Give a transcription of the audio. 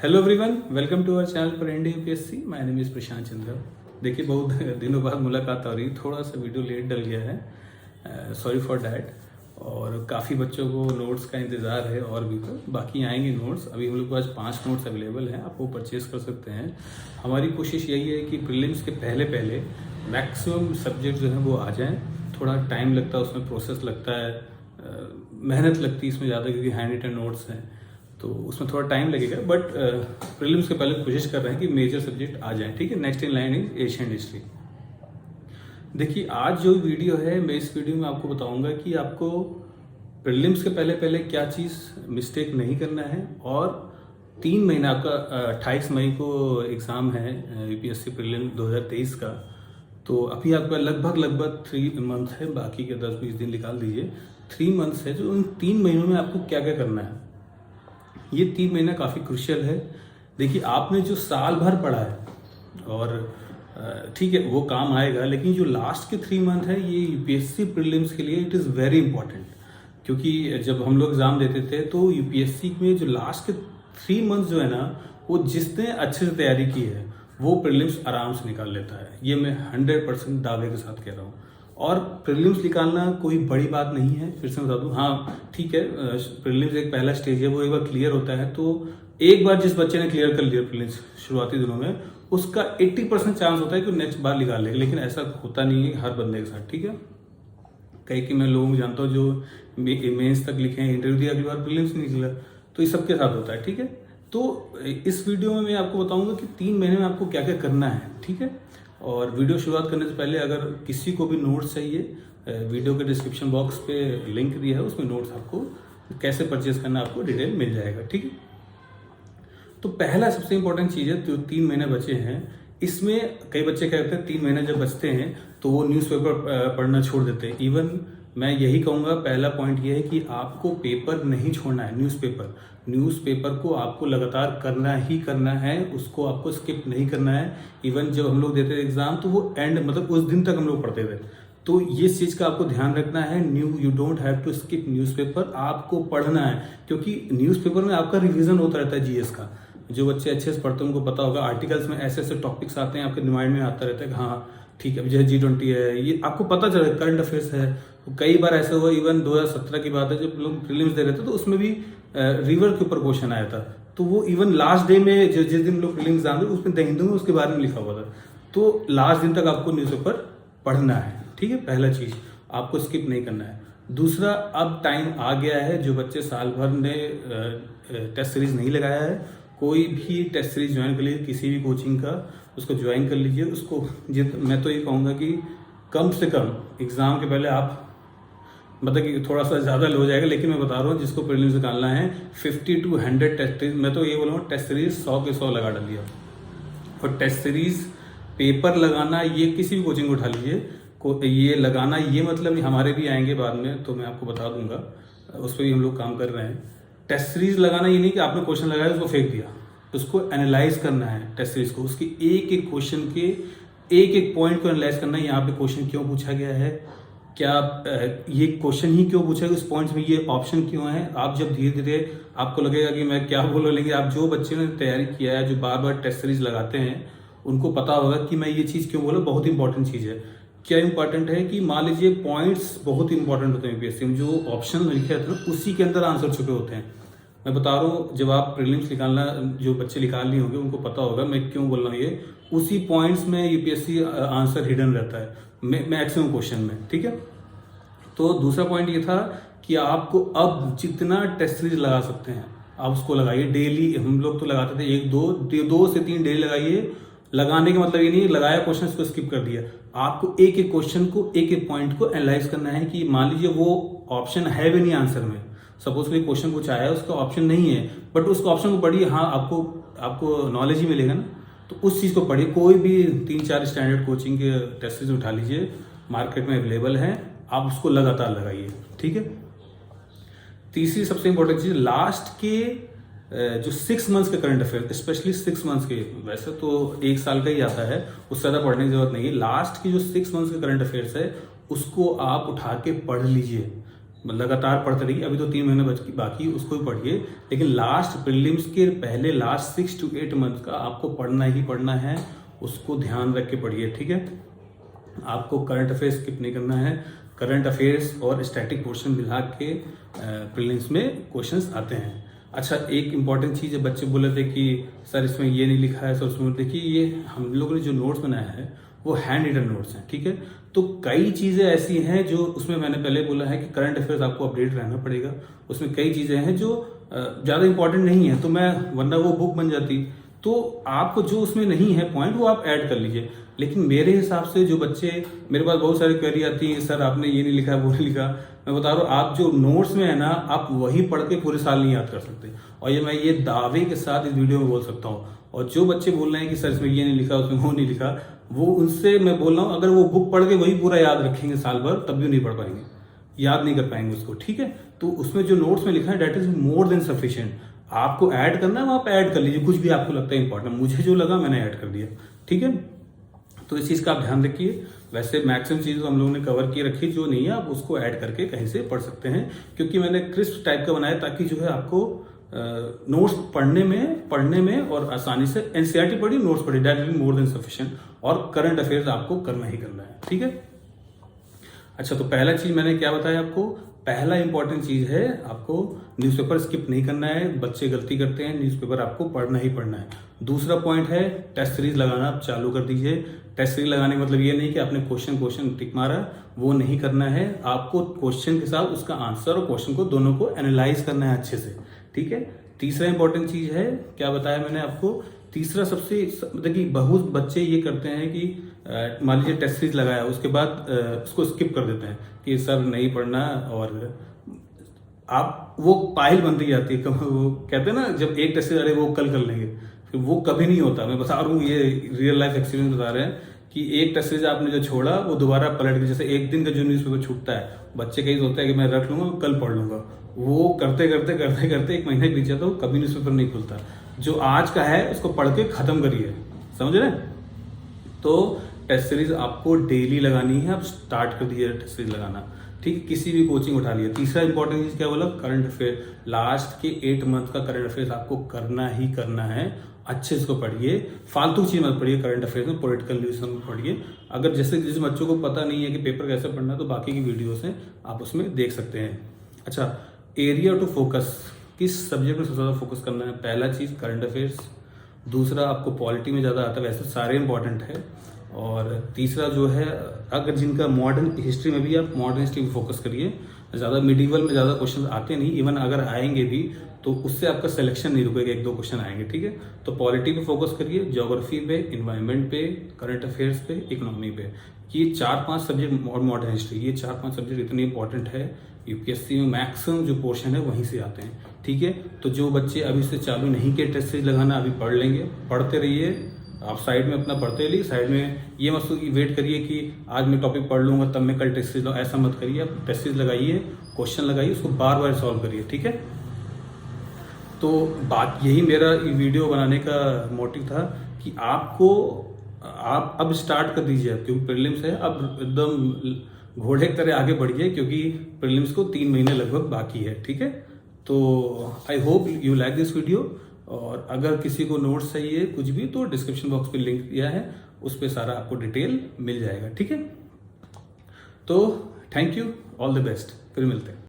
Hello everyone, welcome to our channel for India UPSC. My name is Prashant Chandra. देखिए, बहुत दिनों बाद मुलाकात हो रही, थोड़ा सा वीडियो लेट डल गया है, सॉरी फॉर डैट। और काफ़ी बच्चों को नोट्स का इंतज़ार है और भी तो बाकी आएंगे नोट्स। अभी हम लोग के पास 5 नोट्स अवेलेबल हैं, आप वो परचेज कर सकते हैं। हमारी कोशिश यही है कि प्रीलिम्स के पहले पहले मैक्सिमम सब्जेक्ट जो है वो आ जाएँ। थोड़ा टाइम लगता है, उसमें प्रोसेस लगता है, मेहनत लगती है इसमें ज़्यादा, क्योंकि हैंड रिटन नोट्स हैं तो उसमें थोड़ा टाइम लगेगा। बट प्रीलिम्स के पहले कोशिश कर रहे हैं कि मेजर सब्जेक्ट आ जाएं। ठीक है, next in line is Asian history. देखिए, आज जो वीडियो है, मैं इस वीडियो में आपको बताऊंगा कि आपको प्रीलिम्स के पहले पहले क्या चीज़ मिस्टेक नहीं करना है। और 3 महीना आपका 28 मई को एग्ज़ाम है यूपीएससी प्रीलिम 2023 का। तो अभी आपका लगभग 3 मंथ है, बाकी के 10-20 दिन निकाल दीजिए। 3 मंथ्स है, जो उन 3 महीनों में आपको क्या क्या करना है, ये 3 महीना काफ़ी क्रुशियल है। देखिए, आपने जो साल भर पढ़ा है और ठीक है वो काम आएगा, लेकिन जो लास्ट के 3 मंथ है ये यूपीएससी प्रीलिम्स के लिए इट इज़ वेरी इंपॉर्टेंट। क्योंकि जब हम लोग एग्ज़ाम देते थे तो यूपीएससी में जो लास्ट के 3 मंथ जो है ना, वो जिसने अच्छे से तैयारी की है वो प्रीलिम्स आराम से निकाल लेता है। ये मैं 100% दावे के साथ कह रहा हूँ। और प्रीलिम्स निकालना कोई बड़ी बात नहीं है, फिर से बता दूं। हाँ ठीक है, प्रीलिम्स एक पहला स्टेज है, वो एक बार क्लियर होता है तो एक बार जिस बच्चे ने क्लियर कर लिया प्रीलिम्स शुरुआती दिनों में, उसका 80% चांस होता है कि नेक्स्ट बार निकाल लेगा। लेकिन ऐसा होता नहीं है हर बंदे के साथ। ठीक है, कई कि मैं लोगों को जानता हूँ जो मेंस तक लिखे हैं, इंटरव्यू दिया, अगली बार प्रीलिम्स नहीं निकला, तो ये सबके साथ होता है। ठीक है, तो इस वीडियो में मैं आपको बताऊंगा कि 3 महीने में आपको क्या क्या करना है। ठीक है, और वीडियो शुरुआत करने से पहले अगर किसी को भी नोट्स चाहिए, वीडियो के डिस्क्रिप्शन बॉक्स पे लिंक दिया है, उसमें नोट्स आपको कैसे परचेज करना आपको डिटेल मिल जाएगा। ठीक है, तो पहला सबसे इंपॉर्टेंट चीज़ है, जो 3 महीने बचे हैं, इसमें कई बच्चे क्या करते हैं, 3 महीने जब बचते हैं तो वो न्यूज़पेपर पढ़ना छोड़ देते हैं। इवन मैं यही कहूँगा, पहला पॉइंट ये है कि आपको पेपर नहीं छोड़ना है। न्यूज़पेपर को आपको लगातार करना ही करना है, उसको आपको स्किप नहीं करना है। इवन जब हम लोग देते थे एग्जाम तो वो एंड मतलब उस दिन तक हम लोग पढ़ते थे। तो ये चीज़ का आपको ध्यान रखना है। You don't have to skip newspaper, आपको पढ़ना है। क्योंकि न्यूज़पेपर में आपका रिविजन होता रहता है जीएस का। जो बच्चे अच्छे से पढ़ते हैं उनको पता होगा, आर्टिकल्स में ऐसे ऐसे टॉपिक्स आते हैं, आपके माइंड में आता रहता है कि हाँ ठीक है, अब जो है G20 है, ये आपको पता चल रहा है, करंट अफेयर्स है। तो कई बार ऐसा हुआ, इवन 2017 की बात है, जब लोग प्रीलिम्स दे रहे थे तो उसमें भी रिवर के ऊपर क्वेश्चन आया था। तो वो इवन लास्ट डे में, जिस दिन लोग प्रीलिम्स एग्जाम दे, उसमें द हिंदू में उसके बारे में लिखा हुआ था। तो लास्ट दिन तक आपको न्यूज़पेपर पढ़ना है। ठीक है, पहला चीज आपको स्किप नहीं करना है। दूसरा, अब टाइम आ गया है, जो बच्चे साल भर ने टेस्ट सीरीज नहीं लगाया है, कोई भी टेस्ट सीरीज ज्वाइन कर लीजिए, किसी भी कोचिंग का उसको ज्वाइन कर लीजिए। उसको मैं तो ये कहूँगा कि कम से कम एग्ज़ाम के पहले आप, मतलब कि थोड़ा सा ज़्यादा लो हो जाएगा, लेकिन मैं बता रहा हूँ जिसको प्रीलिम्स निकालना है 50 to 100 टेस्ट सीरीज, मैं तो ये बोलूँगा टेस्ट सीरीज 100 के 100 लगा डालिए। और टेस्ट सीरीज पेपर लगाना, ये किसी भी कोचिंग को उठा लीजिए, ये लगाना, ये मतलब नहीं, हमारे भी आएंगे बाद में तो मैं आपको बता दूंगा, उस पर भी हम लोग काम कर रहे हैं। टेस्ट सीरीज लगाना ये नहीं कि आपने क्वेश्चन लगाया उसको फेंक दिया, उसको एनालाइज करना है। टेस्ट सीरीज को उसकी एक एक क्वेश्चन के एक एक पॉइंट को एनालाइज करना है। यहाँ पे क्वेश्चन क्यों पूछा गया है, क्या ये क्वेश्चन ही क्यों पूछा गया, उस पॉइंट्स में ये ऑप्शन क्यों है। आप जब धीरे धीरे आपको लगेगा कि मैं क्या बोल रहा हूँ, लेकिन आप जो बच्चे ने तैयारी किया है, जो बार बार टेस्ट सीरीज लगाते हैं, उनको पता होगा कि मैं ये चीज़ क्यों बोला। बहुत इंपॉर्टेंट चीज़ है। क्या इंपॉर्टेंट है कि मान लीजिए पॉइंट्स बहुत इंपॉर्टेंट होते हैं यूपीएससी में, जो ऑप्शन लिखे होते हैं उसी के अंदर आंसर छुपे होते हैं। मैं बता रहा हूँ, जब आप प्रीलिम्स निकालना, जो बच्चे निकाल लिए होंगे उनको पता होगा मैं क्यों बोल रहा हूँ ये। उसी पॉइंट्स में यूपीएससी आंसर हिडन रहता है मैक्सिमम क्वेश्चन में। ठीक है, तो दूसरा पॉइंट ये था कि आपको अब जितना टेस्ट सीरीज लगा सकते हैं आप उसको लगाइए डेली। हम लोग तो लगाते थे 2 से 3 डेली लगाइए। लगाने का मतलब ये नहीं लगाया क्वेश्चन को स्किप कर दिया। आपको एक एक क्वेश्चन को, एक एक पॉइंट को एनालाइज करना है कि मान लीजिए वो ऑप्शन है भी नहीं आंसर में, सपोज कोई क्वेश्चन कुछ आया है उसका ऑप्शन नहीं है, बट उसको ऑप्शन को पढ़िए, हाँ आपको नॉलेज ही मिलेगा ना। तो उस चीज़ को पढ़िए। कोई भी 3-4 स्टैंडर्ड कोचिंग के टेस्ट सीरीज उठा लीजिए, मार्केट में अवेलेबल है, आप उसको लगातार लगाइए। ठीक है, तीसरी सबसे इंपॉर्टेंट चीज, लास्ट के जो 6 मंथ्स के करंट अफेयर, स्पेशली 6 मंथ्स के, वैसे तो 1 साल का ही आता है, उससे ज़्यादा पढ़ने की जरूरत नहीं है। लास्ट की जो 6 मंथ्स के करंट अफेयर्स है उसको आप उठा के पढ़ लीजिए। लगातार पढ़ते रहिए। अभी तो 3 महीने बाकी, उसको भी पढ़िए, लेकिन लास्ट प्रीलिम्स के पहले लास्ट 6 to 8 मंथ का आपको पढ़ना ही पढ़ना है, उसको ध्यान रख के पढ़िए, ठीक है। आपको करंट अफेयर्स स्किप नहीं करना है। करंट अफेयर्स और स्टैटिक पोर्शन मिला के प्रीलिम्स में क्वेश्चंस आते हैं। अच्छा, एक इंपॉर्टेंट चीज़ है, बच्चे बोले थे कि सर इसमें ये नहीं लिखा है, सर उसमें देखिए, ये हम लोगों ने जो नोट्स बनाया है वो हैंड रिटन नोट्स हैं, ठीक है। तो कई चीज़ें ऐसी हैं जो उसमें मैंने पहले बोला है कि करंट अफेयर्स आपको अपडेट रहना पड़ेगा। उसमें कई चीज़ें हैं जो ज़्यादा इंपॉर्टेंट नहीं है, तो मैं वरना वो बुक बन जाती। तो आपको जो उसमें नहीं है पॉइंट, वो आप ऐड कर लीजिए। लेकिन मेरे हिसाब से जो बच्चे, मेरे पास बहुत सारी क्वेरी आती है, सर आपने ये नहीं लिखा, वो नहीं लिखा। मैं बता रहा हूँ, आप जो नोट्स में है ना, आप वही पढ़ के पूरे साल नहीं याद कर सकते। और ये मैं ये दावे के साथ इस वीडियो में बोल सकता हूँ। और जो बच्चे बोल रहे हैं कि सर इसमें ये नहीं लिखा, उसमें वो नहीं लिखा, वो उनसे मैं बोल रहा हूँ, अगर वो बुक पढ़ के वही पूरा याद रखेंगे साल भर, तब भी नहीं पढ़ पाएंगे, याद नहीं कर पाएंगे उसको, ठीक है। तो उसमें जो नोट्स में लिखा है, that is more than sufficient. आपको ऐड करना है, आप ऐड कर लीजिए, कुछ भी आपको लगता है इंपॉर्टेंट। मुझे जो लगा मैंने ऐड कर दिया, ठीक है। तो इस चीज़ का आप ध्यान रखिए। वैसे मैक्सिमम चीज़ हम लोगों ने कवर की रखी, जो नहीं है आप उसको ऐड करके कहीं से पढ़ सकते हैं, क्योंकि मैंने क्रिस्प टाइप का बनाया ताकि जो है आपको नोट्स पढ़ने में और आसानी से एनसीईआरटी पढ़िए, नोट्स पढ़िए, that will be more than sufficient. और करंट अफेयर्स आपको करना ही करना है, ठीक है। अच्छा, तो पहला चीज मैंने क्या बताया आपको, पहला इंपॉर्टेंट चीज है आपको न्यूज़पेपर स्किप नहीं करना है। बच्चे गलती करते हैं, न्यूज़पेपर आपको पढ़ना ही पढ़ना है। दूसरा पॉइंट है, टेस्ट सीरीज लगाना आप चालू कर दीजिए। टेस्ट सीरीज लगाने का मतलब ये नहीं कि आपने क्वेश्चन टिक मारा, वो नहीं करना है। आपको क्वेश्चन के साथ उसका आंसर और क्वेश्चन को दोनों को एनालाइज करना है अच्छे से, ठीक है। तीसरा इंपॉर्टेंट चीज है, क्या बताया मैंने आपको, तीसरा सबसे, देखिए बहुत बच्चे ये करते हैं कि मान लीजिए टेस्ट सीरीज लगाया, उसके बाद उसको स्किप कर देते हैं कि सर नहीं पढ़ना, और आप वो पाहिल बनती जाती है। वो कहते हैं ना, जब एक टेस्ट सीरीज, अरे वो कल कर लेंगे, फिर वो कभी नहीं होता। मैं बता रहा हूँ, ये रियल लाइफ एक्सपीरियंस बता रहे हैं कि एक टेस्ट सीरीज आपने जो छोड़ा, वो दोबारा पलट के, जैसे एक दिन का जो न्यूज़पेपर छूटता है, बच्चे कहीं सोचते हैं कि मैं रख लूंगा, कल पढ़ लूंगा। वो करते करते करते करते एक महीने बीत जाता, वो कभी न्यूज़पेपर नहीं खुलता। जो आज का है उसको पढ़ के खत्म करिए, समझ रहे। तो टेस्ट सीरीज आपको डेली लगानी है, आप स्टार्ट कर दीजिए टेस्ट सीरीज लगाना, ठीक है। किसी भी कोचिंग उठा लिया। तीसरा इंपॉर्टेंट चीज क्या बोला, करंट अफेयर, लास्ट के 8 मंथ का करंट अफेयर्स आपको करना ही करना है। अच्छे से इसको पढ़िए, फालतू चीज मत पढ़िए। करंट अफेयर्स में पॉलिटिकल न्यूज में पढ़िए। अगर जैसे जिस बच्चों को पता नहीं है कि पेपर कैसे पढ़ना है, तो बाकी की वीडियोस हैं, आप उसमें देख सकते हैं। अच्छा, एरिया टू फोकस, किस सब्जेक्ट में सबसे ज्यादा फोकस करना है। पहला चीज करंट अफेयर्स, दूसरा आपको पॉलिटी में ज्यादा आता है, वैसे सारे इंपॉर्टेंट है। और तीसरा जो है, अगर जिनका मॉडर्न हिस्ट्री में भी, आप मॉडर्न हिस्ट्री में फोकस करिए। ज़्यादा मिडिवल में ज़्यादा क्वेश्चन आते नहीं, इवन अगर आएंगे भी तो उससे आपका सिलेक्शन नहीं रुकेगा, 1-2 क्वेश्चन आएंगे, ठीक है। तो पॉलिटी पे फोकस करिए, ज्योग्राफी पे, इन्वायरमेंट पे, करंट अफेयर्स पे, इकोनॉमी पे। ये 4-5 सब्जेक्ट, और मॉडर्न हिस्ट्री, ये 4-5 सब्जेक्ट इतने इंपॉर्टेंट है, यूपीएससी में मैक्सिमम जो पोर्शन है वहीं से आते हैं, ठीक है। तो जो बच्चे अभी से चालू नहीं किए टेस्ट सीरीज लगाना, अभी पढ़ लेंगे, पढ़ते रहिए। आप साइड में अपना पढ़ते रहिए, साइड में ये मत वेट करिए कि आज मैं टॉपिक पढ़ लूंगा तब मैं कल टेस्ट सीरीज, ऐसा मत करिए। आप टेस्ट सीरीज लगाइए, क्वेश्चन लगाइए, उसको बार बार सॉल्व करिए, ठीक है। तो बात यही, मेरा वीडियो बनाने का मोटिव था कि आप अब स्टार्ट कर दीजिए, क्योंकि प्रीलिम्स है, अब एकदम घोड़े की तरह आगे बढ़िए, क्योंकि प्रीलिम्स को 3 महीने लगभग बाकी है, ठीक है। तो I hope you like this video. और अगर किसी को नोट्स चाहिए कुछ भी, तो डिस्क्रिप्शन बॉक्स पे लिंक दिया है, उस पर सारा आपको डिटेल मिल जाएगा, ठीक है। तो thank you, all the best, फिर मिलते हैं।